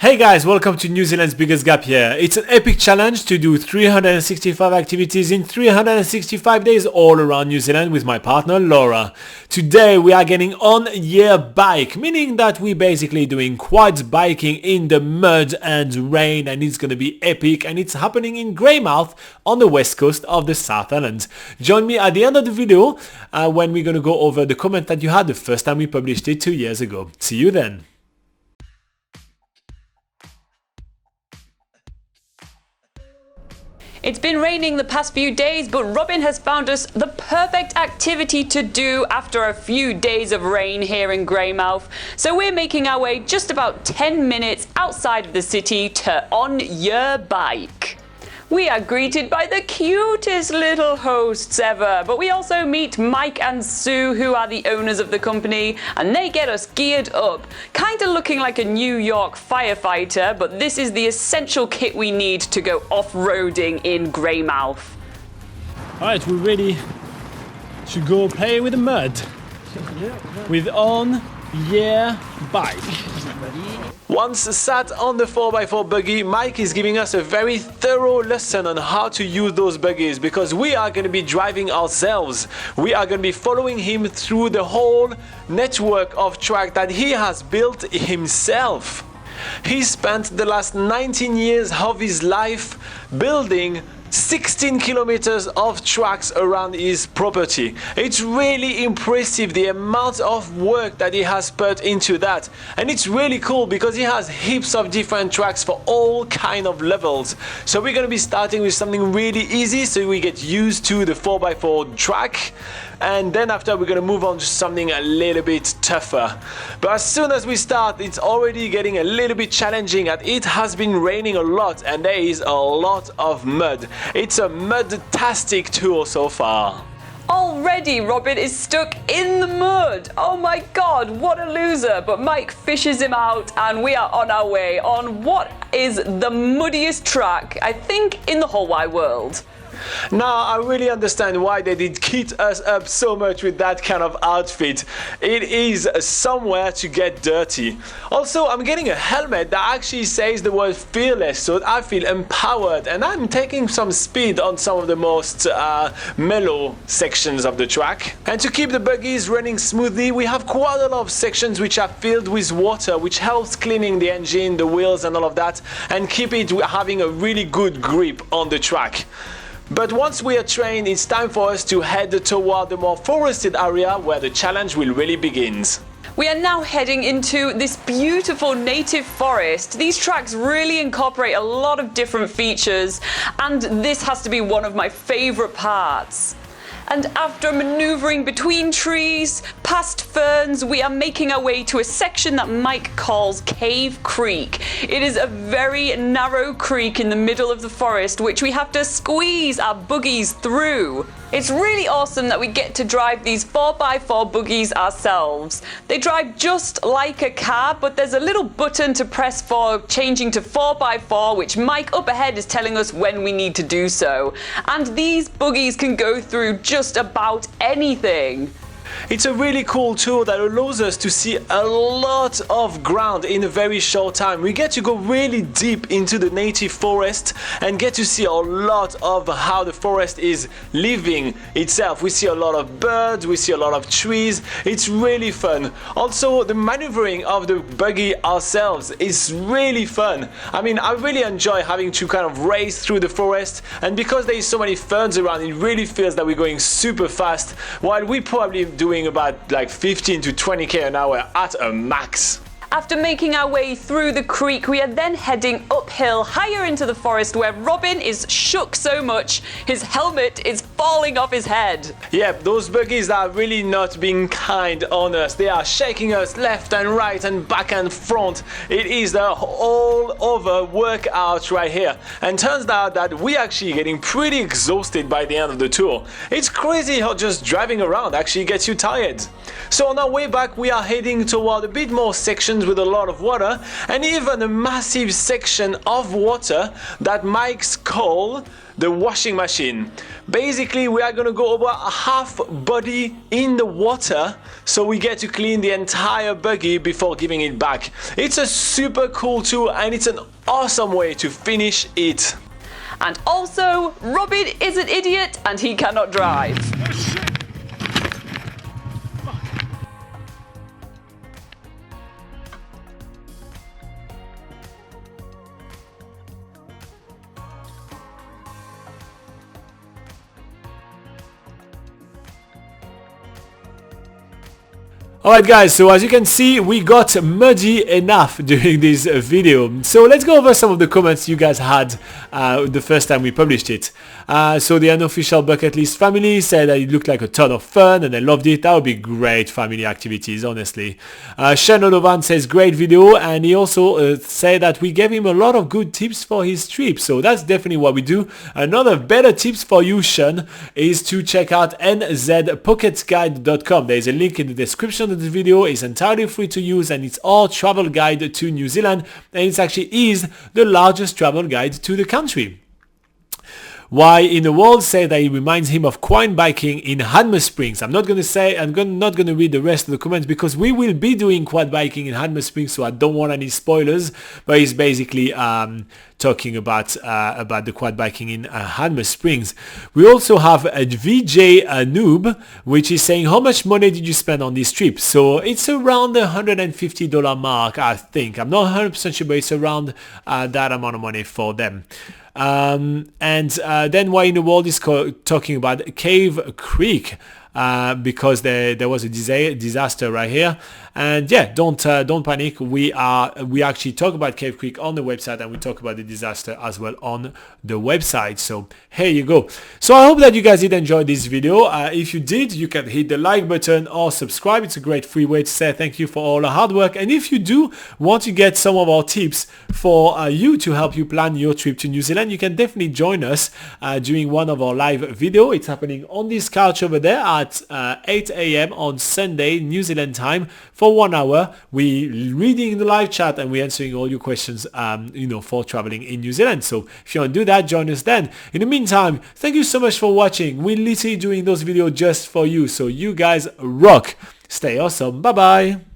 Hey guys, welcome to New Zealand's biggest gap year. It's an epic challenge to do 365 activities in 365 days all around New Zealand with my partner Laura. Today we are getting On Yer Bike, meaning that we're basically doing quad biking in the mud and rain, and it's gonna be epic, and it's happening in Greymouth on the west coast of the South Island. Join me at the end of the video when we're gonna go over the comment that you had the first time we published it 2 years ago. See you then. It's been raining the past few days, but Robin has found us the perfect activity to do after a few days of rain here in Greymouth. So we're making our way just about 10 minutes outside of the city to On Yer Bike. We are greeted by the cutest little hosts ever, but we also meet Mike and Sue, who are the owners of the company, and they get us geared up, kinda looking like a New York firefighter, but this is the essential kit we need to go off-roading in Greymouth. Alright, we're ready to go play with the mud with On Yer Bike. Once sat on the 4x4 buggy, Mike is giving us a very thorough lesson on how to use those buggies, because we are going to be driving ourselves. We are going to be following him through the whole network of track that he has built himself. He spent the last 19 years of his life building 16 kilometers of tracks around his property. It's really impressive the amount of work that he has put into that, and it's really cool because he has heaps of different tracks for all kind of levels. So we're going to be starting with something really easy so we get used to the 4x4 track, and then after we're going to move on to something a little bit tougher. But as soon as we start, it's already getting a little bit challenging, and it has been raining a lot and there is a lot of mud. It's a mud-tastic tour so far. Already Robin is stuck in the mud. Oh my god, what a loser. But Mike fishes him out and we are on our way on what is the muddiest track, I think, in the whole wide world. Now I really understand why they did kit us up so much with that kind of outfit. It is somewhere to get dirty. Also, I'm getting a helmet that actually says the word fearless, so I feel empowered, and I'm taking some speed on some of the most mellow sections of the track. And to keep the buggies running smoothly, we have quite a lot of sections which are filled with water, which helps cleaning the engine, the wheels and all of that, and keep it having a really good grip on the track. But once we are trained, it's time for us to head toward the more forested area where the challenge will really begin. We are now heading into this beautiful native forest. These tracks really incorporate a lot of different features, and this has to be one of my favorite parts. And after maneuvering between trees, past ferns, we are making our way to a section that Mike calls Cave Creek. It is a very narrow creek in the middle of the forest which we have to squeeze our buggies through. It's really awesome that we get to drive these 4x4 buggies ourselves. They drive just like a car, but there's a little button to press for changing to 4x4, which Mike up ahead is telling us when we need to do so. And these buggies can go through just about anything. It's a really cool tool that allows us to see a lot of ground in a very short time. We get to go really deep into the native forest and get to see a lot of how the forest is living itself. We see a lot of birds, we see a lot of trees. It's really fun. Also, the maneuvering of the buggy ourselves is really fun. I mean, I really enjoy having to kind of race through the forest, and because there is so many ferns around, it really feels that we're going super fast, while we probably doing about like 15 to 20k an hour at a max. After making our way through the creek, we are then heading uphill higher into the forest where Robin is shook so much his helmet is falling off his head. Yep, those buggies are really not being kind on us. They are shaking us left and right and back and front. It is a all over workout right here. And turns out that we actually getting pretty exhausted by the end of the tour. It's crazy how just driving around actually gets you tired. So on our way back, we are heading toward a bit more sections with a lot of water, and even a massive section of water that Mike's call the washing machine. Basically, we are gonna go over half body in the water, so we get to clean the entire buggy before giving it back. It's a super cool tool and it's an awesome way to finish it. And also, Robin is an idiot and he cannot drive. Alright guys, so as you can see, we got muddy enough during this video. So let's go over some of the comments you guys had the first time we published it. So the unofficial bucket list family said that it looked like a ton of fun and they loved it. That would be great family activities, honestly. Sean O'Donovan says great video, and he also said that we gave him a lot of good tips for his trip. So that's definitely what we do. Another better tips for you, Sean, is to check out nzpocketguide.com. There is a link in the description of the video. It's entirely free to use and it's our travel guide to New Zealand, and it actually is the largest travel guide to the country. Why in the world say that it reminds him of quine biking in Hanmer Springs. I'm not going to read the rest of the comments because we will be doing quad biking in Hanmer Springs, so I don't want any spoilers, but he's basically talking about the quad biking in Hanmer Springs. We also have a VJ Noob, which is saying, how much money did you spend on this trip? So it's around the $150 mark, I think. I'm not 100% sure, but it's around that amount of money for them. Then why in the world is talking about Cave Creek, because there was a disaster right here. And yeah, don't panic. We actually talk about Cave Creek on the website, and we talk about the disaster as well on the website. So here you go. So I hope that you guys did enjoy this video. If you did, you can hit the like button or subscribe. It's a great free way to say thank you for all the hard work. And if you do want to get some of our tips for you to help you plan your trip to New Zealand, you can definitely join us during one of our live video. It's happening on this couch over there at 8 a.m. on Sunday, New Zealand time. For 1 hour, we reading the live chat and we're answering all your questions, for traveling in New Zealand. So if you want to do that, join us then. In the meantime, thank you so much for watching. We're literally doing those videos just for you. So you guys rock. Stay awesome. Bye bye.